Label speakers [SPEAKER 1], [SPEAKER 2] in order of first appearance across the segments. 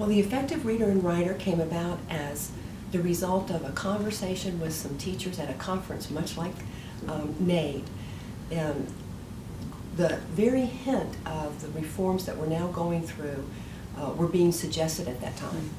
[SPEAKER 1] Well, the effective reader and writer came about as the result of a conversation with some teachers at a conference, much like NADE. And the very hint of the reforms that we're now going through were being suggested at that time.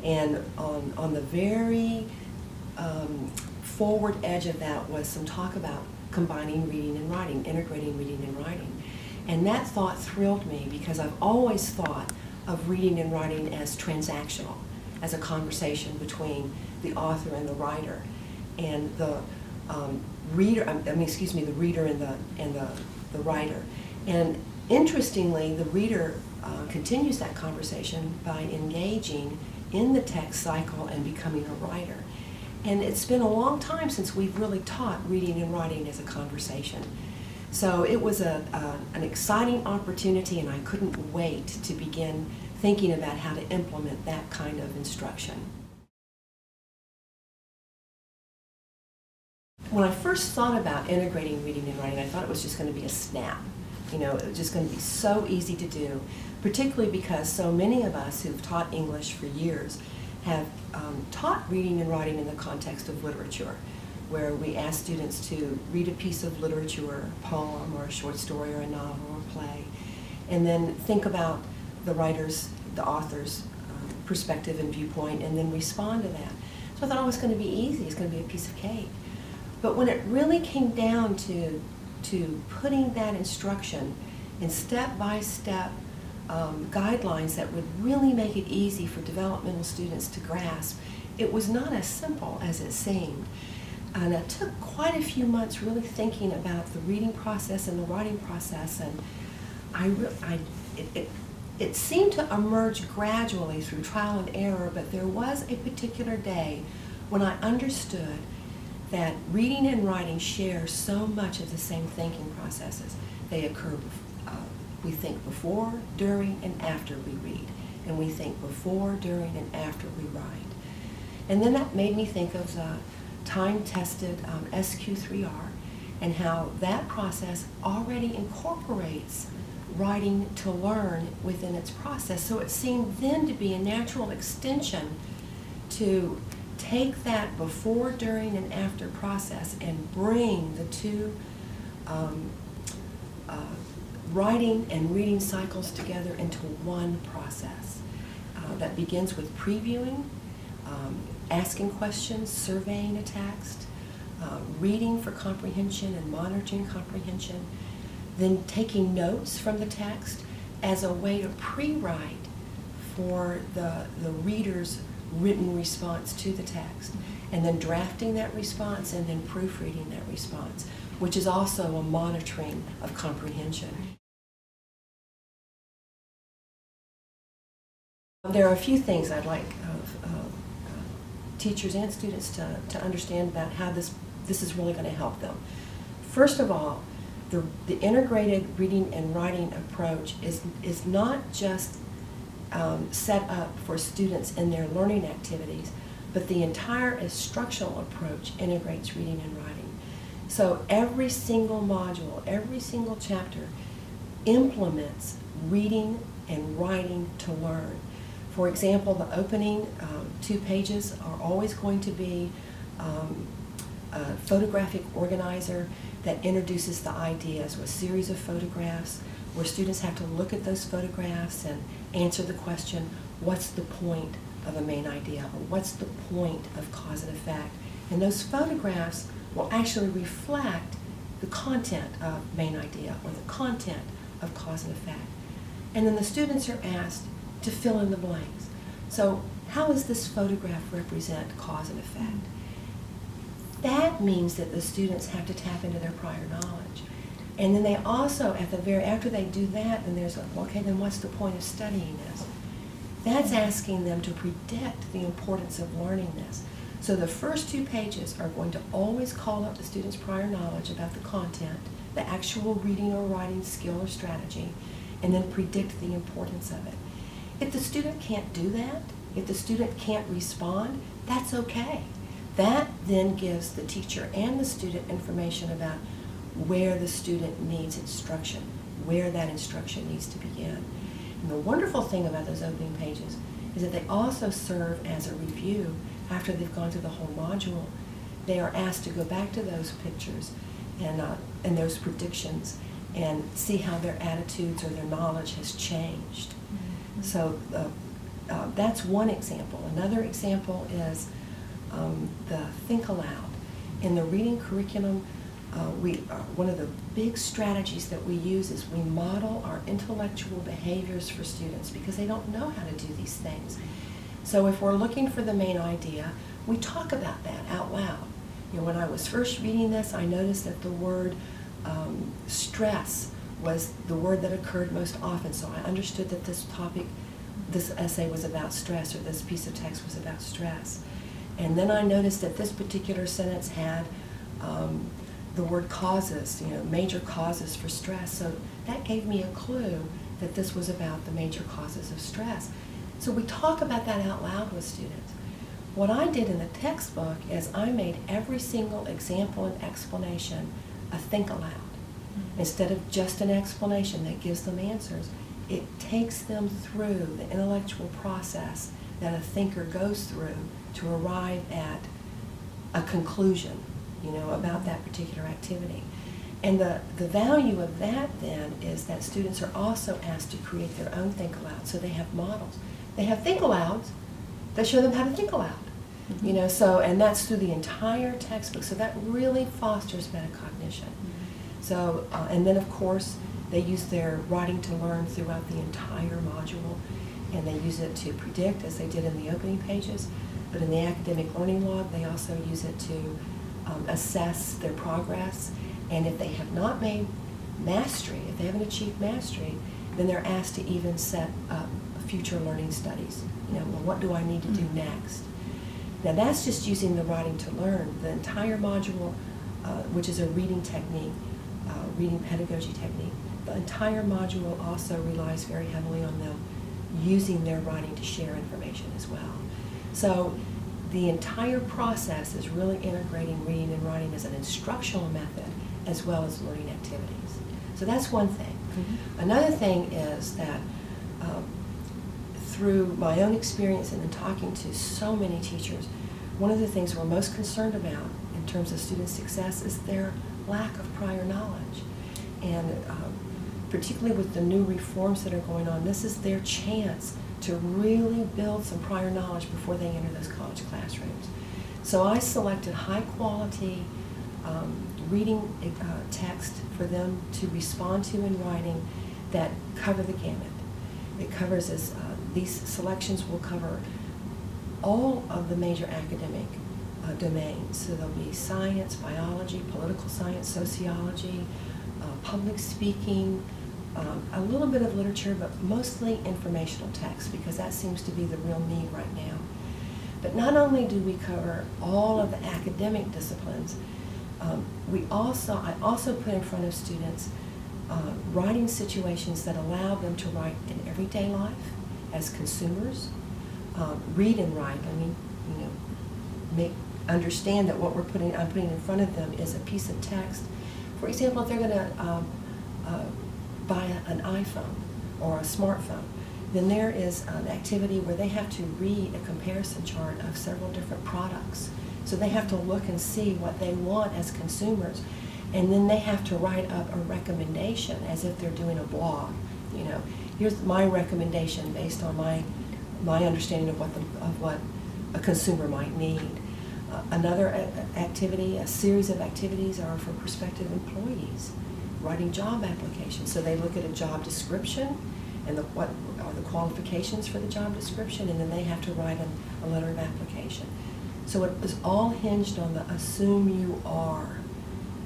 [SPEAKER 1] And on the very forward edge of that was some talk about combining reading and writing, integrating reading and writing. And that thought thrilled me because I've always thought of reading and writing as transactional, as a conversation between the author and the writer. And the reader and the writer. And interestingly, the reader continues that conversation by engaging in the text cycle and becoming a writer. And it's been a long time since we've really taught reading and writing as a conversation. So it was an exciting opportunity, and I couldn't wait to begin thinking about how to implement that kind of instruction. When I first thought about integrating reading and writing, I thought it was just going to be a snap. You know, it was just going to be so easy to do, particularly because so many of us who've taught English for years have taught reading and writing in the context of literature, where we ask students to read a piece of literature, a poem or a short story or a novel or play, and then think about the writer's, the author's perspective and viewpoint, and then respond to that. So I thought, oh, it's going to be easy, it's going to be a piece of cake. But when it really came down to putting that instruction in step-by-step guidelines that would really make it easy for developmental students to grasp, it was not as simple as it seemed. And it took quite a few months really thinking about the reading process and the writing process, and it seemed to emerge gradually through trial and error, but there was a particular day when I understood that reading and writing share so much of the same thinking processes. They occur, we think before, during, and after we read. And we think before, during, and after we write. And then that made me think of the time-tested SQ3R and how that process already incorporates writing to learn within its process. So it seemed then to be a natural extension to take that before, during, and after process and bring the two writing and reading cycles together into one process that begins with previewing, asking questions, surveying a text, reading for comprehension and monitoring comprehension, then taking notes from the text as a way to pre-write for the reader's written response to the text, and then drafting that response and then proofreading that response, which is also a monitoring of comprehension. There are a few things I'd like teachers and students to understand about how this is really going to help them. First of all, the integrated reading and writing approach is not just set up for students in their learning activities, but the entire instructional approach integrates reading and writing. So every single module, every single chapter implements reading and writing to learn. For example, the opening 2 pages are always going to be a photographic organizer that introduces the ideas with a series of photographs where students have to look at those photographs and answer the question, what's the point of a main idea, or what's the point of cause and effect? And those photographs will actually reflect the content of main idea or the content of cause and effect. And then the students are asked to fill in the blanks. So how does this photograph represent cause and effect? That means that the students have to tap into their prior knowledge. And then they also, after they do that, then there's okay, then what's the point of studying this? That's asking them to predict the importance of learning this. So the first 2 pages are going to always call up the student's prior knowledge about the content, the actual reading or writing skill or strategy, and then predict the importance of it. If the student can't do that, if the student can't respond, that's okay. That then gives the teacher and the student information about where the student needs instruction, where that instruction needs to begin. And the wonderful thing about those opening pages is that they also serve as a review after they've gone through the whole module. They are asked to go back to those pictures and those predictions and see how their attitudes or their knowledge has changed. Mm-hmm. So that's one example. Another example is the Think Aloud. In the reading curriculum, one of the big strategies that we use is we model our intellectual behaviors for students because they don't know how to do these things. So if we're looking for the main idea, we talk about that out loud. You know, when I was first reading this, I noticed that the word stress was the word that occurred most often. So I understood that this essay was about stress, or this piece of text was about stress. And then I noticed that this particular sentence had the word causes, you know, major causes for stress. So that gave me a clue that this was about the major causes of stress. So we talk about that out loud with students. What I did in the textbook is I made every single example and explanation a think aloud. Mm-hmm. Instead of just an explanation that gives them answers, it takes them through the intellectual process that a thinker goes through to arrive at a conclusion, you know, about that particular activity. And the value of that then is that students are also asked to create their own think aloud. So they have models. They have think alouds that show them how to think aloud. Mm-hmm. You know, so, and that's through the entire textbook. So that really fosters metacognition. Mm-hmm. So, and then of course, they use their writing to learn throughout the entire module, and they use it to predict, as they did in the opening pages. But in the academic learning log, they also use it to assess their progress. And if they have not made mastery, if they haven't achieved mastery, then they're asked to even set up future learning studies. You know, well, what do I need to do next? Now that's just using the writing to learn. The entire module, which is a reading technique, reading pedagogy technique, the entire module also relies very heavily on them using their writing to share information as well. So the entire process is really integrating reading and writing as an instructional method as well as learning activities. So that's one thing. Mm-hmm. Another thing is that through my own experience and in talking to so many teachers, one of the things we're most concerned about in terms of student success is their lack of prior knowledge. And particularly with the new reforms that are going on, this is their chance to really build some prior knowledge before they enter those college classrooms. So I selected high quality reading text for them to respond to in writing that cover the gamut. It covers these selections will cover all of the major academic domains. So there'll be science, biology, political science, sociology, public speaking, a little bit of literature, but mostly informational text, because that seems to be the real need right now. But not only do we cover all of the academic disciplines, I also put in front of students writing situations that allow them to write in everyday life as consumers, read and write. I mean, you know, understand that what I'm putting in front of them is a piece of text. For example, if they're going to buy an iPhone or a smartphone, then there is an activity where they have to read a comparison chart of several different products. So they have to look and see what they want as consumers, and then they have to write up a recommendation as if they're doing a blog. You know, here's my recommendation based on my understanding of what a consumer might need. Another activity, a series of activities are for prospective employees, writing job applications. So they look at a job description and what are the qualifications for the job description, and then they have to write a letter of application. So it is all hinged on the assume you are,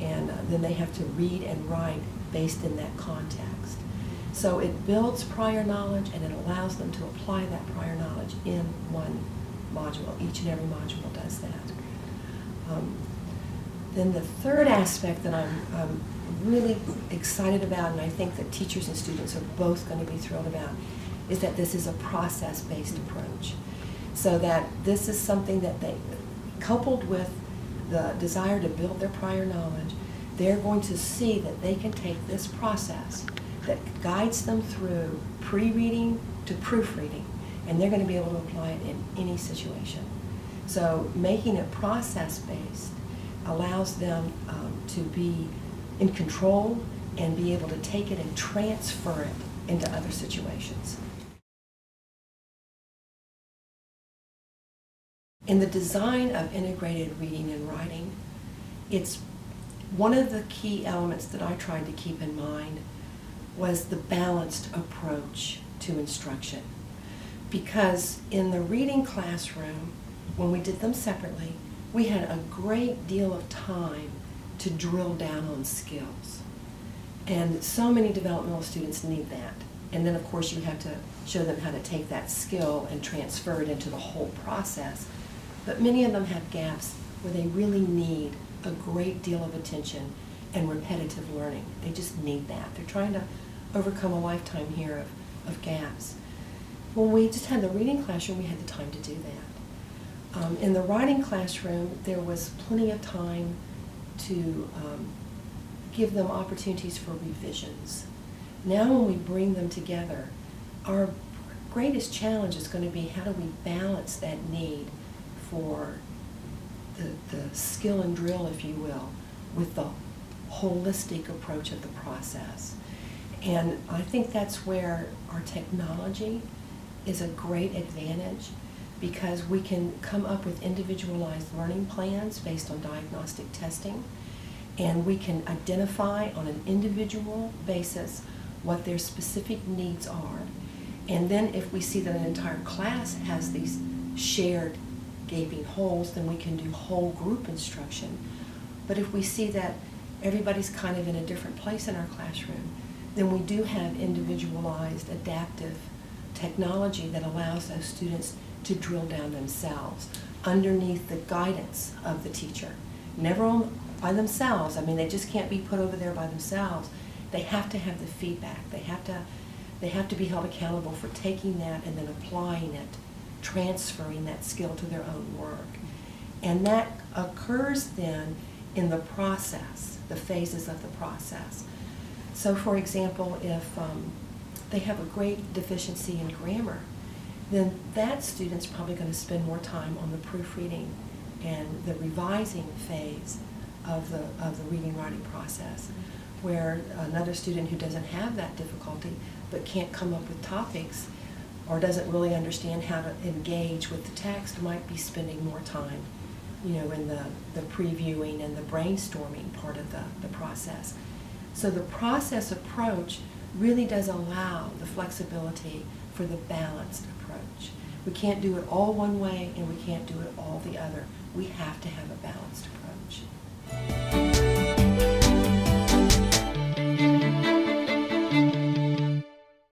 [SPEAKER 1] and then they have to read and write based in that context. So it builds prior knowledge, and it allows them to apply that prior knowledge in one module. Each and every module does that. Then the third aspect that I'm really excited about, and I think that teachers and students are both going to be thrilled about, is that this is a process-based approach. So that this is something that they, coupled with the desire to build their prior knowledge, they're going to see that they can take this process that guides them through pre-reading to proofreading, and they're going to be able to apply it in any situation. So making it process-based allows them to be in control and be able to take it and transfer it into other situations. In the design of integrated reading and writing, it's one of the key elements that I tried to keep in mind was the balanced approach to instruction. Because in the reading classroom, when we did them separately, we had a great deal of time to drill down on skills. And so many developmental students need that. And then of course you have to show them how to take that skill and transfer it into the whole process. But many of them have gaps where they really need a great deal of attention and repetitive learning. They just need that. They're trying to overcome a lifetime here of gaps. When we just had the reading classroom, we had the time to do that. In the writing classroom, there was plenty of time to give them opportunities for revisions. Now when we bring them together, our greatest challenge is going to be how do we balance that need for the skill and drill, if you will, with the holistic approach of the process. And I think that's where our technology is a great advantage, because we can come up with individualized learning plans based on diagnostic testing, and we can identify on an individual basis what their specific needs are. And then if we see that an entire class has these shared gaping holes, then we can do whole group instruction. But if we see that everybody's kind of in a different place in our classroom, then we do have individualized adaptive technology that allows those students to drill down themselves underneath the guidance of the teacher. Never by themselves. I mean, they just can't be put over there by themselves. They have to have the feedback. They have to be held accountable for taking that and then applying it, transferring that skill to their own work. And that occurs then in the process, the phases of the process. So for example, if they have a great deficiency in grammar, then that student's probably going to spend more time on the proofreading and the revising phase of the reading writing process, where another student who doesn't have that difficulty but can't come up with topics or doesn't really understand how to engage with the text might be spending more time, you know, in the previewing and the brainstorming part of the process. So the process approach really does allow the flexibility for the balanced approach. We can't do it all one way and we can't do it all the other. We have to have a balanced approach.